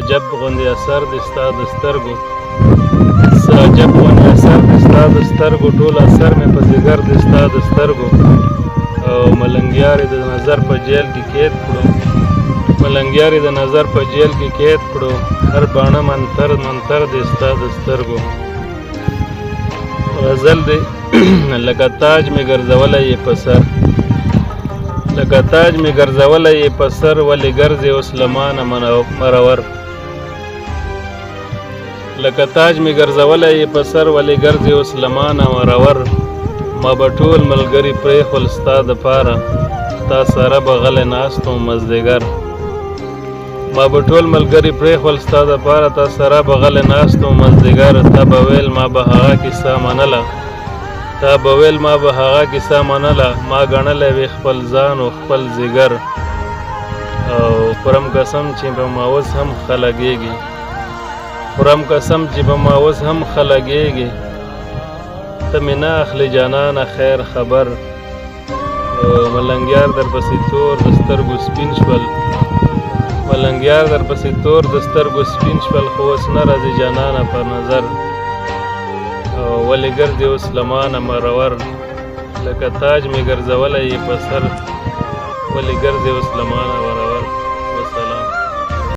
عجب غوندې اثر دې ستا د سترګو عجب غوندې اثر دې ستا د سترګو ټول اثر مې په ځیګر دې ستا د سترګو او ملنګیارې د نظر په جیل کې قید کړو ملنګیارې د نظر په جیل کې قید کړو هر باڼه منتر منتر دې ستا د سترګو غزل دې لکه تاج مې ګرځولی یې په سر لکه تاج مې ګرځولی یې په سر ولې ګرځې اوس له مانه مرور لکه تاج مې ګرځولی یې په سر ولې ګرځې اوس له مانه مرور ما به ټول ملګري پرېښول ستا دپاره تا سره به غلی ناست وم مازدیګر ما به ټول ملګري پرېښول ستا دپاره تا سره به غلی ناست وم مازدیګر تا به ویل ما به هغه کیسه منله تا به ویل ما به هغه کیسه منله ما ګڼلی وي خپل ځان او خپل ځیګر او خورم قسم چې به ما اوس هم ښه لګېږي خورم قسم چې به ما اوس هم ښه لګېږي ته مې نه اخلې جانانه خیر خبر ملنګیار درپسې تور د سترګو سپین شول ملنګیار درپسې تور د سترګو سپین شول خو اوس نه راځي جانانه په نظر ولې ګرځې اوس له مانه مرور لکه تاج مې ګرځولی یې په سر ولې ګرځې اوس له مانه